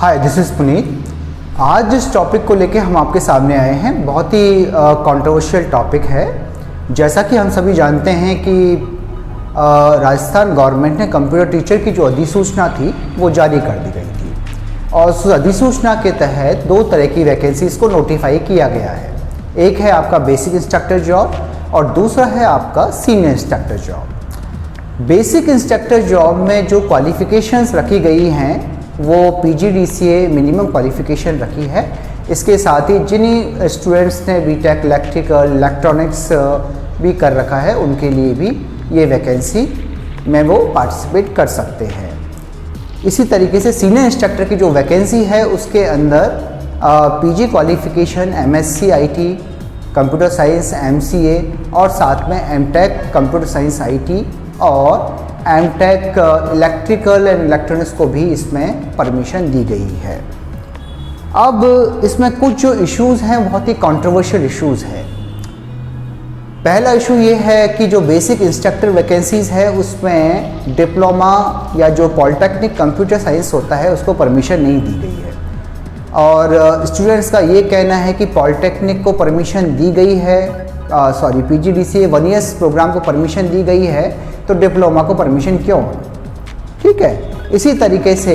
Hi, this is Puneet. आज जिस topic को लेके हम आपके सामने आए हैं बहुत ही कंट्रोवर्शियल टॉपिक है। जैसा कि हम सभी जानते हैं कि राजस्थान गवर्नमेंट ने कंप्यूटर टीचर की जो अधिसूचना थी वो जारी कर दी गई थी और उस अधिसूचना के तहत दो तरह की वैकेंसीज़ को नोटिफाई किया गया है। एक है आपका बेसिक इंस्ट्रक्टर जॉब और दूसरा है आपका senior instructor job. Basic instructor job में जो क्वालिफ़िकेशंस रखी गई हैं वो PGDCA मिनिमम क्वालिफ़िकेशन रखी है। इसके साथ ही जिन स्टूडेंट्स ने बीटेक इलेक्ट्रिकल इलेक्ट्रॉनिक्स भी कर रखा है उनके लिए भी ये वैकेंसी में वो पार्टिसिपेट कर सकते हैं। इसी तरीके से सीनियर इंस्ट्रक्टर की जो वैकेंसी है उसके अंदर PG qualification MSc IT computer science MCA और साथ में MTech कंप्यूटर साइंस IT और MTech इलेक्ट्रिकल एंड इलेक्ट्रॉनिक्स को भी इसमें परमिशन दी गई है। अब इसमें कुछ जो इश्यूज़ हैं बहुत ही कंट्रोवर्शियल इश्यूज़ हैं। पहला इशू ये है कि जो बेसिक इंस्ट्रक्टर वैकेंसीज़ है उसमें डिप्लोमा या जो पॉलिटेक्निक कंप्यूटर साइंस होता है उसको परमिशन नहीं दी गई है और स्टूडेंट्स का ये कहना है कि पॉलिटेक्निक को परमिशन दी गई है, PGDCA 1 ईयर्स प्रोग्राम को परमिशन दी गई है तो डिप्लोमा को परमिशन क्यों? ठीक है। इसी तरीके से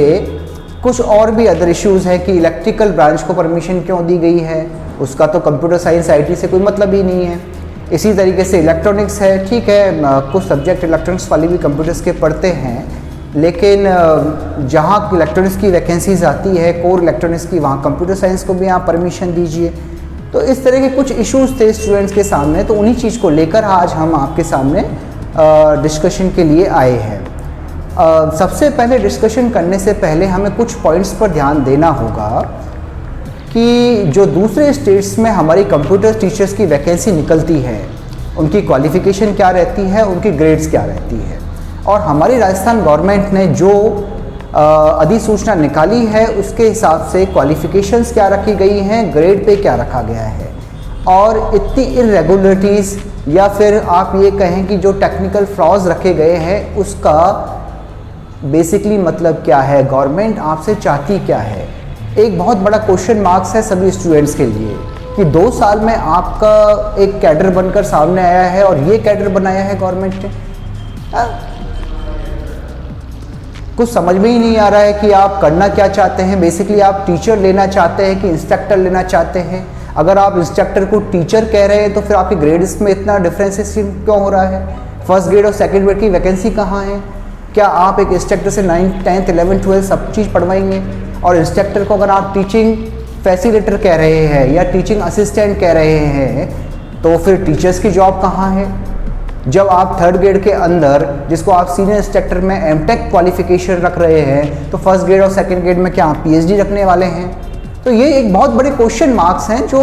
कुछ और भी अदर इश्यूज़ हैं कि इलेक्ट्रिकल ब्रांच को परमिशन क्यों दी गई है, उसका तो कंप्यूटर साइंस IT से कोई मतलब ही नहीं है। इसी तरीके से इलेक्ट्रॉनिक्स है, ठीक है, कुछ सब्जेक्ट इलेक्ट्रॉनिक्स वाले भी कंप्यूटर्स के पढ़ते हैं, लेकिन जहाँ इलेक्ट्रॉनिक्स की वैकेंसीज आती है कोर इलेक्ट्रॉनिक्स की, वहाँ कंप्यूटर साइंस को भी आप परमिशन दीजिए। तो इस तरह के कुछ इश्यूज़ थे स्टूडेंट्स के सामने, तो उन्हीं चीज़ को लेकर आज हम आपके सामने डिस्कशन के लिए आए हैं। सबसे पहले डिस्कशन करने से पहले हमें कुछ पॉइंट्स पर ध्यान देना होगा कि जो दूसरे स्टेट्स में हमारी कंप्यूटर टीचर्स की वैकेंसी निकलती है उनकी क्वालिफ़िकेशन क्या रहती है, उनकी ग्रेड्स क्या रहती है, और हमारी राजस्थान गवर्नमेंट ने जो अधिसूचना निकाली है उसके हिसाब से क्वालिफ़िकेशंस क्या रखी गई हैं, ग्रेड पे क्या रखा गया है। और इतनी इरेगुलरिटीज़ या फिर आप ये कहें कि जो टेक्निकल फ्लॉज रखे गए हैं उसका बेसिकली मतलब क्या है, गवर्नमेंट आपसे चाहती क्या है। एक बहुत बड़ा क्वेश्चन मार्क्स है सभी स्टूडेंट्स के लिए कि 2 साल में आपका एक कैडर बनकर सामने आया है और ये कैडर बनाया है गवर्नमेंट ने। कुछ समझ में ही नहीं आ रहा है कि आप करना क्या चाहते हैं। बेसिकली आप टीचर लेना चाहते हैं कि इंस्ट्रक्टर लेना चाहते हैं। अगर आप इंस्ट्रक्टर को टीचर कह रहे हैं तो फिर आपके ग्रेड्स में इतना डिफ्रेंसिएशन क्यों हो रहा है? फर्स्ट ग्रेड और सेकंड ग्रेड की वैकेंसी कहाँ है? क्या आप एक इंस्ट्रक्टर से 9th 10th 11th 12th सब चीज़ पढ़वाएंगे? और इंस्ट्रक्टर को अगर आप टीचिंग फैसिलिटेटर कह रहे हैं या टीचिंग असिस्टेंट कह रहे हैं तो फिर टीचर्स की जॉब कहाँ है? जब आप 3rd ग्रेड के अंदर जिसको आप सीनियर इंस्ट्रक्टर में MTech क्वालिफिकेशन रख रहे हैं तो फर्स्ट ग्रेड और सेकंड ग्रेड में क्या आप PhD रखने वाले हैं? तो ये एक बहुत बड़े क्वेश्चन मार्क्स हैं जो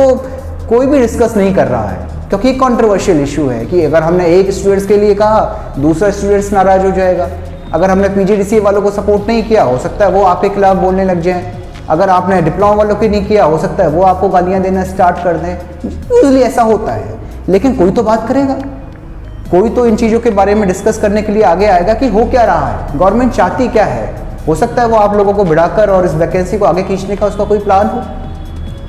कोई भी डिस्कस नहीं कर रहा है, क्योंकि एक कंट्रोवर्शियल इशू है कि अगर हमने एक स्टूडेंट्स के लिए कहा दूसरा स्टूडेंट्स नाराज हो जाएगा। अगर हमने PGDCA वालों को सपोर्ट नहीं किया हो सकता है वो आपके खिलाफ बोलने लग जाएं। अगर आपने डिप्लोमा वालों की नहीं किया हो सकता है वो आपको गालियाँ देना स्टार्ट कर दें। यूजुअली ऐसा होता है, लेकिन कोई तो बात करेगा, कोई तो इन चीज़ों के बारे में डिस्कस करने के लिए आगे आएगा कि हो क्या रहा है, गवर्नमेंट चाहती क्या है। हो सकता है वो आप लोगों को भिड़ाकर और इस वैकेंसी को आगे खींचने का उसका कोई प्लान हो।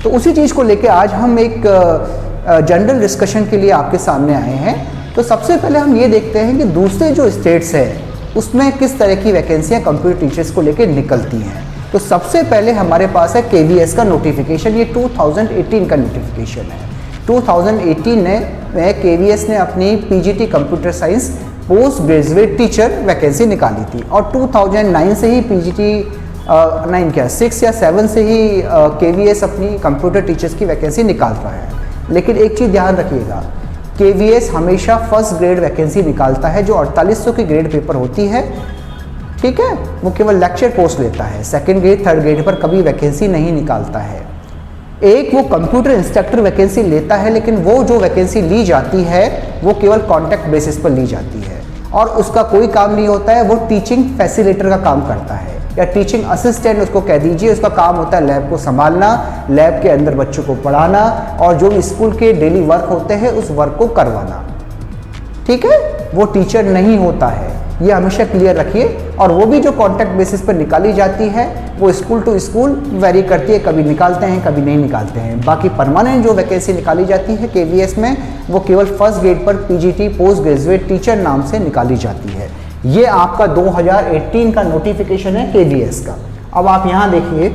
तो उसी चीज़ को लेके आज हम एक जनरल डिस्कशन के लिए आपके सामने आए हैं। तो सबसे पहले हम ये देखते हैं कि दूसरे जो स्टेट्स हैं उसमें किस तरह की वैकेंसियाँ कंप्यूटर टीचर्स को लेके निकलती हैं। तो सबसे पहले हमारे पास है KVS का नोटिफिकेशन। ये 2018 का नोटिफिकेशन है। 2018 में KVS ने अपनी PGT computer science post graduate teacher vacancy निकाली थी और 2009 से ही PGT 6 या 7 से ही KVS अपनी कंप्यूटर टीचर्स की वैकेंसी निकाल रहा है। लेकिन एक चीज़ ध्यान रखिएगा, KVS हमेशा फर्स्ट ग्रेड वैकेंसी निकालता है जो 4800 की ग्रेड पेपर होती है, ठीक है, वो केवल लेक्चर पोस्ट लेता है। सेकंड ग्रेड 3rd ग्रेड पर कभी वैकेंसी नहीं निकालता है। एक वो कंप्यूटर इंस्ट्रक्टर वैकेंसी लेता है, लेकिन वो जो वैकेंसी ली जाती है वो केवल कॉन्ट्रैक्ट बेसिस पर ली जाती है और उसका कोई काम नहीं होता है। वो टीचिंग फैसिलिटेटर का काम करता है या टीचिंग असिस्टेंट उसको कह दीजिए। उसका काम होता है लैब को संभालना, लैब के अंदर बच्चों को पढ़ाना और जो भी स्कूल के डेली वर्क होते हैं उस वर्क को करवाना, ठीक है। वो टीचर नहीं होता है, ये हमेशा क्लियर रखिए। और वो भी जो कॉन्ट्रैक्ट बेसिस पर निकाली जाती है वो स्कूल टू स्कूल वेरी करती है, कभी निकालते हैं कभी नहीं निकालते हैं। बाकी परमानेंट जो वैकेंसी निकाली जाती है KVS में वो केवल फर्स्ट ग्रेड पर PGT पोस्ट ग्रेजुएट टीचर नाम से निकाली जाती है। ये आपका 2018 का नोटिफिकेशन है KVS का। अब आप यहाँ देखिए,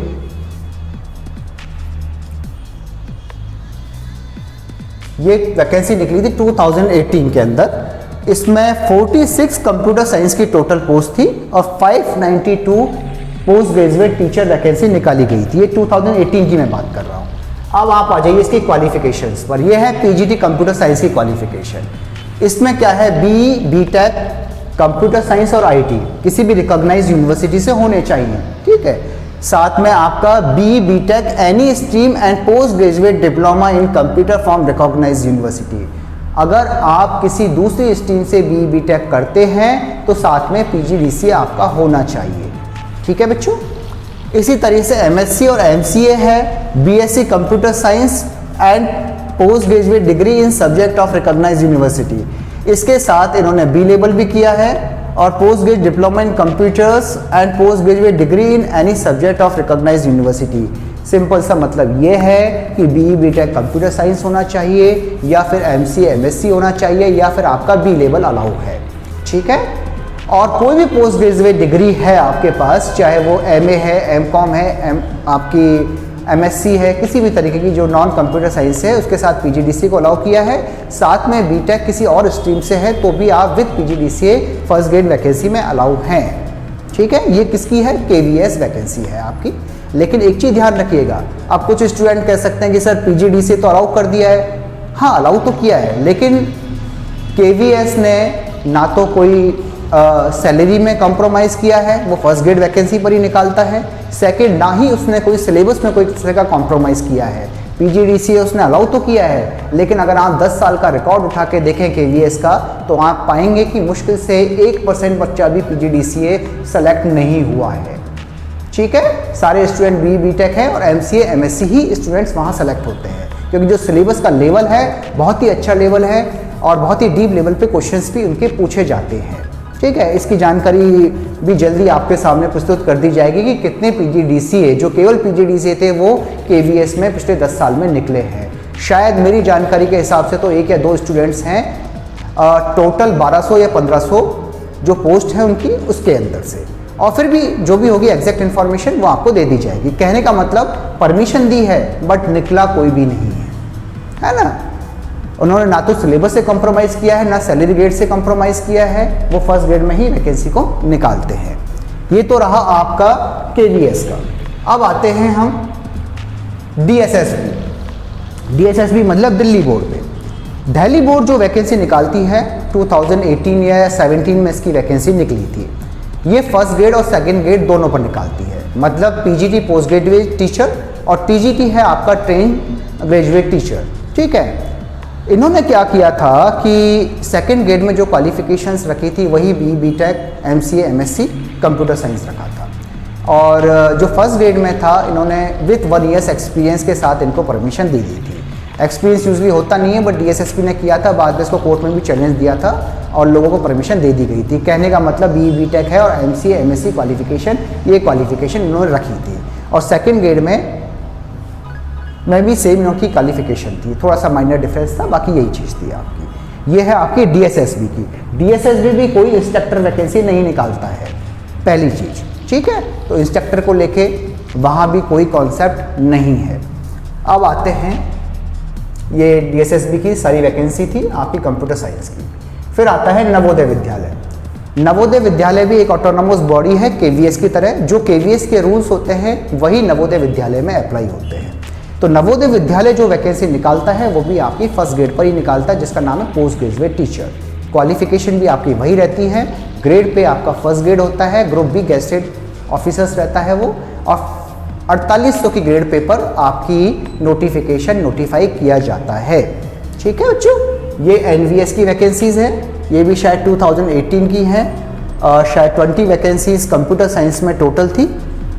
ये वैकेंसी निकली थी 2018 के अंदर। इसमें 46 कंप्यूटर साइंस की टोटल पोस्ट थी और 592 पोस्ट ग्रेजुएट टीचर वैकेंसी निकाली गई थी। ये 2018 की मैं बात कर रहा हूँ। अब आप आ जाइए इसकी क्वालिफिकेशंस पर। ये है PGT कंप्यूटर साइंस की क्वालिफिकेशन। इसमें क्या है, BTech कंप्यूटर साइंस और IT किसी भी रिकॉग्नाइज यूनिवर्सिटी से होने चाहिए, ठीक है। साथ में आपका BTech any stream and post graduate diploma in computer from recognize university. अगर आप किसी दूसरी स्ट्रीम से BTech करते हैं तो साथ में PGDCA आपका होना चाहिए, ठीक है बच्चों। इसी तरीके से MSc और MCA है, BSc computer science and post graduate degree in subject of recognize university. इसके साथ इन्होंने B लेवल भी किया है और post graduate diploma in computers and post graduate degree in any subject of recognize university. Simple सा मतलब ये है कि BTech कंप्यूटर साइंस होना चाहिए या फिर MCA MSc होना चाहिए या फिर आपका B लेवल अलाउ है, ठीक है। और कोई भी पोस्ट ग्रेजुएट डिग्री है आपके पास, चाहे वो MA है, MCOM है, आपकी MSc है, किसी भी तरीके की जो नॉन कंप्यूटर साइंस है उसके साथ PGDCA को अलाउ किया है। साथ में BTech किसी और स्ट्रीम से है तो भी आप with PGDCA first grade vacancy में अलाउ हैं, ठीक है। ये किसकी है, KVS वैकेंसी है आपकी। लेकिन एक चीज़ ध्यान रखिएगा, अब कुछ स्टूडेंट कह सकते हैं कि सर PGDCA तो अलाउ कर दिया है। हाँ अलाउ तो किया है, लेकिन KVS ने ना तो कोई सैलरी में कॉम्प्रोमाइज़ किया है, वो फर्स्ट ग्रेड वैकेंसी पर ही निकालता है। सेकंड, ना ही उसने कोई सिलेबस में कोई तरह का कॉम्प्रोमाइज़ किया है। PGDCA उसने अलाउ तो किया है, लेकिन अगर आप 10 साल का रिकॉर्ड उठा के देखें KVS का तो आप पाएंगे कि मुश्किल से 1% बच्चा भी PGDCA सेलेक्ट नहीं हुआ है, ठीक है। सारे स्टूडेंट BTech हैं और MCA MSc ही स्टूडेंट्स वहाँ सेलेक्ट होते हैं, क्योंकि जो सिलेबस का लेवल है बहुत ही अच्छा लेवल है और बहुत ही डीप लेवल पे क्वेश्चंस भी उनके पूछे जाते हैं, ठीक है। इसकी जानकारी भी जल्दी आपके सामने प्रस्तुत कर दी जाएगी कि कितने PGDCA, जो केवल PGDCA थे, वो KVS में पिछले 10 साल में निकले हैं। शायद मेरी जानकारी के हिसाब से तो 1 या 2 स्टूडेंट्स हैं, टोटल 1200 या 1500 जो पोस्ट है उनकी उसके अंदर से। और फिर भी जो भी होगी एग्जैक्ट इन्फॉर्मेशन वो आपको दे दी जाएगी। कहने का मतलब परमिशन दी है बट निकला कोई भी नहीं है ना। उन्होंने ना तो सिलेबस से कॉम्प्रोमाइज़ किया है, ना सैलरी ग्रेड से कॉम्प्रोमाइज़ किया है, वो फर्स्ट ग्रेड में ही वैकेंसी को निकालते हैं। ये तो रहा आपका KVS का। अब आते हैं हम DSSB मतलब दिल्ली बोर्ड पे। दिल्ली बोर्ड जो वैकेंसी निकालती है 2018 या 17 में इसकी वैकेंसी निकली थी। ये फर्स्ट ग्रेड और सेकंड ग्रेड दोनों पर निकालती है, मतलब PGT पोस्ट ग्रेजुएट टीचर और TGT है आपका ट्रेन ग्रेजुएट टीचर, ठीक है। इन्होंने क्या किया था कि सेकंड ग्रेड में जो क्वालिफिकेशंस रखी थी वही BTech MCA MSc computer science रखा था, और जो फर्स्ट ग्रेड में था इन्होंने विथ 1 ईयर्स एक्सपीरियंस के साथ इनको परमिशन दे दी थी। एक्सपीरियंस यूजली होता नहीं है बट DSSB ने किया था, बाद में इसको कोर्ट में भी चैलेंज दिया था और लोगों को परमिशन दे दी गई थी। कहने का मतलब BTech है और MCA MSc क्वालिफिकेशन, ये क्वालिफिकेशन इन्होंने रखी थी। और सेकेंड ग्रेड में भी सेम इनकी क्वालिफिकेशन थी, थोड़ा सा माइनर डिफरेंस था, बाकी यही चीज़ थी आपकी। ये है आपकी DSSB की। DSSB भी कोई इंस्ट्रक्टर वैकेंसी नहीं निकालता है, पहली चीज़, ठीक है। तो इंस्ट्रक्टर को लेके वहाँ भी कोई कॉन्सेप्ट नहीं है। अब आते हैं, ये DSSB की सारी वैकेंसी थी आपकी कंप्यूटर साइंस की। फिर आता है नवोदय विद्यालय। नवोदय विद्यालय भी एक ऑटोनोमस बॉडी है KVS की तरह। जो KVS के रूल्स होते हैं वही नवोदय विद्यालय में अप्लाई होते हैं। तो नवोदय विद्यालय जो वैकेंसी निकालता है वो भी आपकी फर्स्ट ग्रेड पर ही निकालता है, जिसका नाम है पोस्ट ग्रेजुएट टीचर। क्वालिफिकेशन भी आपकी वही रहती है, ग्रेड पे आपका फर्स्ट ग्रेड होता है, ग्रुप बी गेस्टेड ऑफिसर्स रहता है वो, और 4800 की ग्रेड पे पर आपकी नोटिफिकेशन नोटिफाई किया जाता है, ठीक है बच्चों। ये NVS की वैकेंसीज है, ये भी शायद 2018 की है, शायद 20 वैकेंसीज कंप्यूटर साइंस में टोटल थी,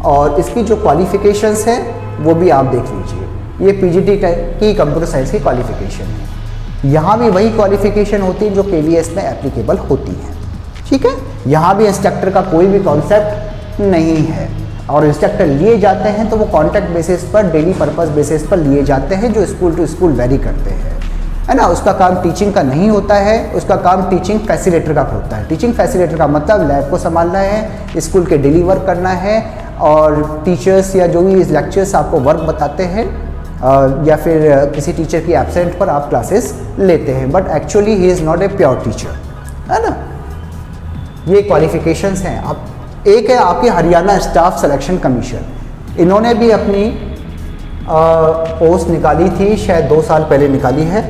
और इसकी जो क्वालिफिकेशंस है वो भी आप देख लीजिए। ये PGT की कंप्यूटर साइंस की क्वालिफिकेशन है, यहाँ भी वही क्वालिफिकेशन होती है जो KVS में एप्लीकेबल होती है। ठीक है, यहाँ भी इंस्ट्रक्टर का कोई भी कॉन्सेप्ट नहीं है, और इंस्ट्रक्टर लिए जाते हैं तो वो कॉन्ट्रैक्ट बेसिस पर, डेली पर्पस बेसिस पर लिए जाते हैं, जो स्कूल टू स्कूल वेरी करते हैं, है ना। उसका काम टीचिंग का नहीं होता है, उसका काम टीचिंग फैसिलिटेटर का होता है। टीचिंग फैसिलिटेटर का मतलब लैब को संभालना है, स्कूल के डेली वर्क करना है, और टीचर्स या जो भी लेक्चर्स आपको वर्क बताते हैं या फिर किसी टीचर की एब्सेंट पर आप क्लासेस लेते हैं, but actually he is not a pure teacher, है ना। ये क्वालिफिकेशंस हैं। अब एक है आपकी हरियाणा स्टाफ सिलेक्शन कमीशन, इन्होंने भी अपनी पोस्ट निकाली थी, शायद 2 साल पहले निकाली है।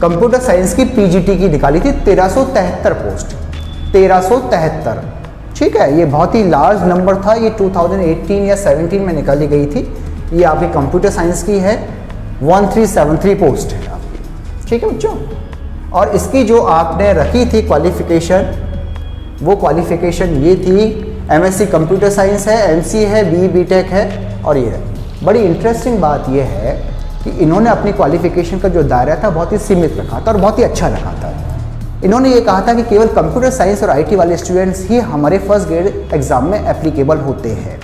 कंप्यूटर साइंस की PGT की निकाली थी 1373 पोस्ट, 1373। ठीक है, ये बहुत ही लार्ज नंबर था। ये 2018 या 17 में निकाली गई थी। ये आपकी कंप्यूटर साइंस की है, 1373 पोस्ट है आपकी। ठीक है बच्चों, और इसकी जो आपने रखी थी क्वालिफिकेशन, वो क्वालिफिकेशन ये थी, MSc कंप्यूटर साइंस है, MC है, BE BTech है, और ये है। बड़ी इंटरेस्टिंग बात ये है कि इन्होंने अपनी क्वालिफिकेशन का जो दायरा था बहुत ही सीमित रखा था और बहुत ही अच्छा रखा था। इन्होंने ये कहा था कि केवल कंप्यूटर साइंस और IT वाले स्टूडेंट्स ही हमारे फर्स्ट ग्रेड एग्जाम में एप्लीकेबल होते हैं।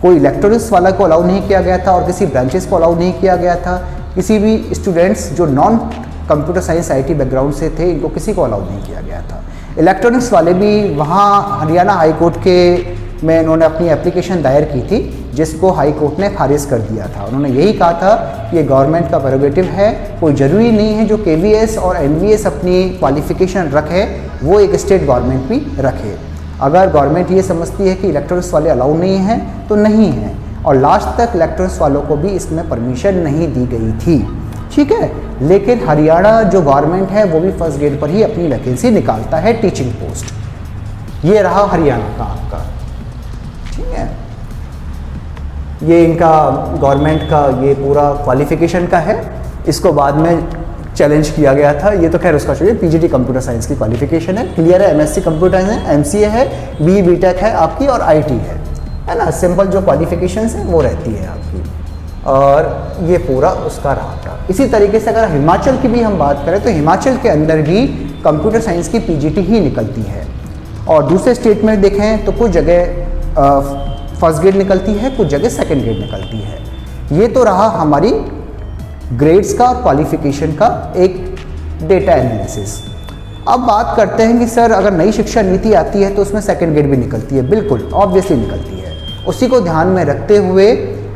कोई इलेक्ट्रॉनिक्स वाला को अलाउ नहीं किया गया था और किसी ब्रांचेस को अलाउ नहीं किया गया था। किसी भी स्टूडेंट्स जो non computer science IT background से थे, इनको किसी को अलाउ नहीं किया गया था। इलेक्ट्रॉनिक्स वाले भी वहाँ हरियाणा हाई कोर्ट के में इन्होंने अपनी एप्लीकेशन दायर की थी, जिसको हाई कोर्ट ने खारिज कर दिया था। उन्होंने यही कहा था कि ये गवर्नमेंट का प्रेरोगेटिव है, कोई ज़रूरी नहीं है जो KVS और NVS अपनी क्वालिफिकेशन रखे वो एक स्टेट गवर्नमेंट भी रखे। अगर गवर्नमेंट ये समझती है कि इलेक्ट्रॉनिक्स वाले अलाउ नहीं हैं तो नहीं है, और लास्ट तक इलेक्ट्रॉनिक्स वालों को भी इसमें परमिशन नहीं दी गई थी। ठीक है, लेकिन हरियाणा जो गवर्नमेंट है वो भी फर्स्ट ग्रेड पर ही अपनी वैकेंसी निकालता है, टीचिंग पोस्ट। ये रहा हरियाणा का आपका। ठीक है, ये इनका गवर्नमेंट का ये पूरा क्वालिफिकेशन का है। इसको बाद में चैलेंज किया गया था, ये तो खैर उसका चाहिए। PGT कंप्यूटर साइंस की क्वालिफिकेशन है, क्लियर है। MSc कंप्यूटर है, MCA है, BE BTech है आपकी, और IT है ना। सिंपल जो क्वालिफिकेशंस हैं वो रहती है आपकी, और ये पूरा उसका रहा था। इसी तरीके से अगर हिमाचल की भी हम बात करें तो हिमाचल के अंदर भी कंप्यूटर साइंस की PGT ही निकलती है, और दूसरे स्टेट में देखें तो कुछ जगह फर्स्ट ग्रेड निकलती है, कुछ जगह सेकंड ग्रेड निकलती है। ये तो रहा हमारी ग्रेड्स का, क्वालिफिकेशन का एक डेटा एनालिसिस। अब बात करते हैं कि सर अगर नई शिक्षा नीति आती है तो उसमें सेकंड ग्रेड भी निकलती है। बिल्कुल ऑब्वियसली निकलती है। उसी को ध्यान में रखते हुए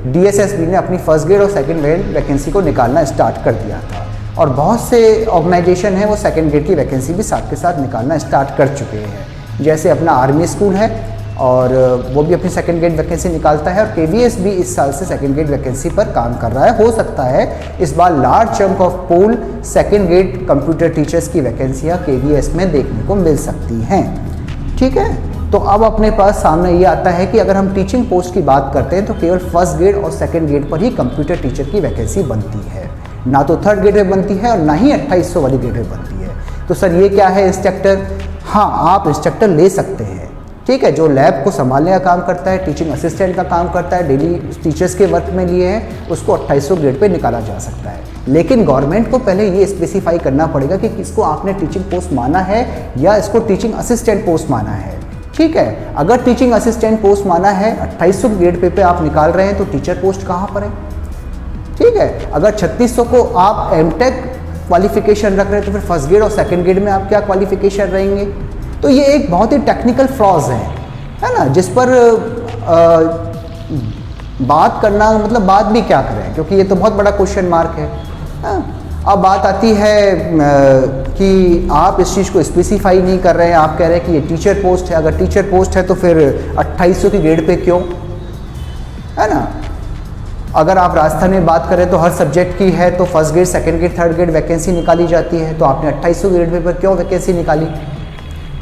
DSSB ने अपनी फर्स्ट ग्रेड और सेकंड ग्रेड वैकेंसी को निकालना स्टार्ट कर दिया था, और बहुत से ऑर्गेनाइजेशन हैं वो सेकंड ग्रेड की वैकेंसी भी साथ के साथ निकालना स्टार्ट कर चुके हैं। जैसे अपना आर्मी स्कूल है, और वो भी अपनी सेकंड ग्रेड वैकेंसी निकालता है, और KVS भी इस साल से सेकंड ग्रेड वैकेंसी पर काम कर रहा है। हो सकता है इस बार large chunk of pool second grade computer teachers की वैकेंसियाँ KVS में देखने को मिल सकती हैं। ठीक है, तो अब अपने पास सामने ये आता है कि अगर हम टीचिंग पोस्ट की बात करते हैं तो केवल फर्स्ट ग्रेड और सेकंड ग्रेड पर ही कंप्यूटर टीचर की वैकेंसी बनती है, ना तो थर्ड ग्रेड में बनती है और ना ही 2800 वाली ग्रेड में बनती है। तो सर ये क्या है इंस्ट्रक्टर? हाँ, आप इंस्ट्रक्टर ले सकते हैं। ठीक है, जो लैब को संभालने का काम करता है, टीचिंग असिस्टेंट का काम करता है, डेली टीचर्स के वर्क में लिए हैं, उसको 2800 ग्रेड पे निकाला जा सकता है। लेकिन गवर्नमेंट को पहले ये स्पेसिफाई करना पड़ेगा कि इसको आपने टीचिंग पोस्ट माना है या इसको टीचिंग असिस्टेंट पोस्ट माना है। ठीक है, अगर टीचिंग असिस्टेंट पोस्ट माना है, 2800 ग्रेड पे आप निकाल रहे हैं, तो टीचर पोस्ट कहाँ पर है? ठीक है, अगर 3600 को आप MTech क्वालिफिकेशन रख रहे हैं तो फिर फर्स्ट ग्रेड और सेकंड ग्रेड में आप क्या क्वालिफिकेशन रहेंगे? तो ये एक बहुत ही टेक्निकल फ्लॉज है ना, जिस पर बात करना मतलब बात भी क्या करें, क्योंकि ये तो बहुत बड़ा क्वेश्चन मार्क है। अब बात आती है कि आप इस चीज़ को स्पेसिफाई नहीं कर रहे हैं, आप कह रहे हैं कि ये टीचर पोस्ट है। अगर टीचर पोस्ट है तो फिर 2800 की ग्रेड पे क्यों, है ना। अगर आप राजस्थान में बात करें तो हर सब्जेक्ट की है, तो first grade, second grade, third grade vacancy निकाली जाती है, तो आपने 2800 ग्रेड पे पर क्यों वैकेंसी निकाली?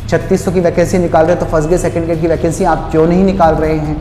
3600 की वैकेंसी निकाल रहे हैं तो फर्स्ट ग्रेड सेकंड ग्रेड की वैकेंसी आप क्यों नहीं निकाल रहे हैं?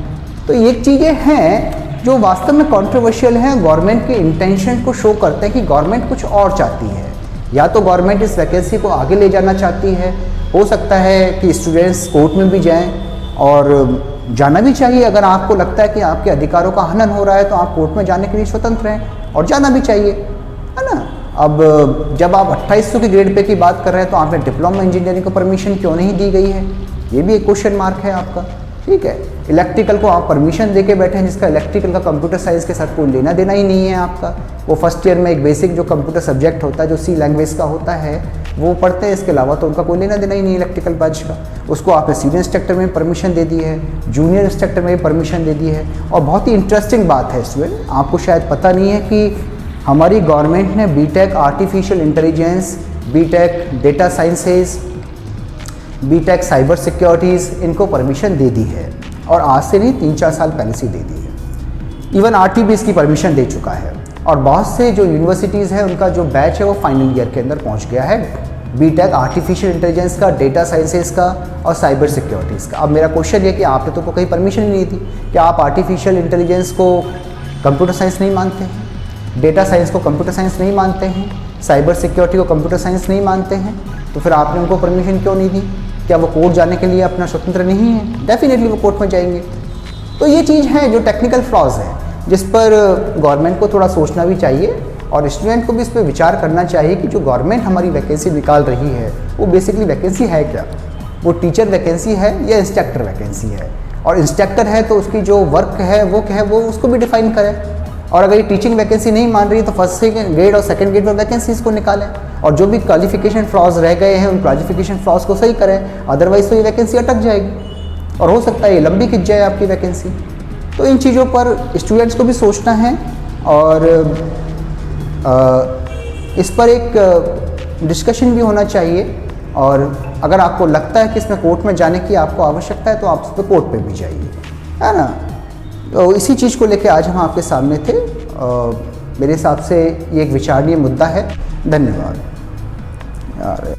तो ये चीज़ें हैं जो वास्तव में कंट्रोवर्शियल हैं, गवर्नमेंट के इंटेंशन को शो करते हैं कि गवर्नमेंट कुछ और चाहती है। या तो गवर्नमेंट इस वैकेंसी को आगे ले जाना चाहती है, हो सकता है कि स्टूडेंट्स कोर्ट में भी जाएं, और जाना भी चाहिए। अगर आपको लगता है कि आपके अधिकारों का हनन हो रहा है तो आप कोर्ट में जाने के लिए स्वतंत्र हैं और जाना भी चाहिए, है ना। अब जब आप 2800 के ग्रेड पे की बात कर रहे हैं तो आपने डिप्लोमा इंजीनियरिंग को परमिशन क्यों नहीं दी गई है, ये भी एक क्वेश्चन मार्क है आपका। ठीक है, इलेक्ट्रिकल को आप परमिशन दे के बैठे हैं जिसका इलेक्ट्रिकल का कंप्यूटर साइंस के साथ कोई लेना देना ही नहीं है आपका। वो फर्स्ट ईयर में एक बेसिक जो कंप्यूटर सब्जेक्ट होता है जो सी लैंग्वेज का होता है वो पढ़ते हैं, इसके अलावा तो उनका कोई लेना देना ही नहीं इलेक्ट्रिकल बैच का। उसको आपने सीनियर इंस्ट्रक्टर में परमिशन दे दी है, जूनियर इंस्ट्रक्टर में भी परमिशन दे दी है। और बहुत ही इंटरेस्टिंग बात है स्टूडेंट, आपको शायद पता नहीं है कि हमारी गवर्नमेंट ने BTech artificial intelligence, BTech data sciences, BTech cyber securities इनको परमिशन दे दी है, और आज से नहीं 3-4 साल पहले से दे दी है। इवन आरटी भी इसकी परमिशन दे चुका है, और बहुत से जो यूनिवर्सिटीज़ हैं उनका जो बैच है वो फाइनल ईयर के अंदर पहुंच गया है बीटेक आर्टिफिशियल इंटेलिजेंस का, डेटा साइंसेज का और साइबर सिक्योरिटीज़ का। अब मेरा क्वेश्चन ये कि आपने तो कहीं परमिशन ही नहीं दी, क्या आप आर्टिफिशियल इंटेलिजेंस को कंप्यूटर साइंस नहीं मानते हैं, डेटा साइंस को कंप्यूटर साइंस नहीं मानते हैं, साइबर सिक्योरिटी को कंप्यूटर साइंस नहीं मानते हैं, तो फिर आपने उनको परमिशन क्यों नहीं दी? क्या वो कोर्ट जाने के लिए अपना स्वतंत्र नहीं है? डेफिनेटली वो कोर्ट में जाएंगे। तो ये चीज़ है जो टेक्निकल फ्लॉज है जिस पर गवर्नमेंट को थोड़ा सोचना भी चाहिए, और स्टूडेंट को भी इस पर विचार करना चाहिए कि जो गवर्नमेंट हमारी वैकेंसी निकाल रही है वो बेसिकली वैकेंसी है क्या, वो टीचर वैकेंसी है या इंस्ट्रक्टर वैकेंसी है, और इंस्ट्रक्टर है तो उसकी जो वर्क है वो क्या है वो उसको भी डिफाइन करें। और अगर ये टीचिंग वैकेंसी नहीं मान रही है तो फर्स्ट ग्रेड और सेकंड ग्रेड में वैकेंसीज को निकालें, और जो भी क्वालिफिकेशन फ्लॉज रह गए हैं उन क्वालिफिकेशन फ्लॉज को सही करें, अदरवाइज तो ये वैकेंसी अटक जाएगी और हो सकता है ये लंबी खिंच जाए आपकी वैकेंसी। तो इन चीज़ों पर स्टूडेंट्स को भी सोचना है, और इस पर एक डिस्कशन भी होना चाहिए, और अगर आपको लगता है कि इसमें कोर्ट में जाने की आपको आवश्यकता है तो आप इस पर कोर्ट पे भी जाइए, है ना। तो इसी चीज़ को लेके आज हम आपके सामने थे। मेरे हिसाब से ये एक विचारणीय मुद्दा है। धन्यवाद यार।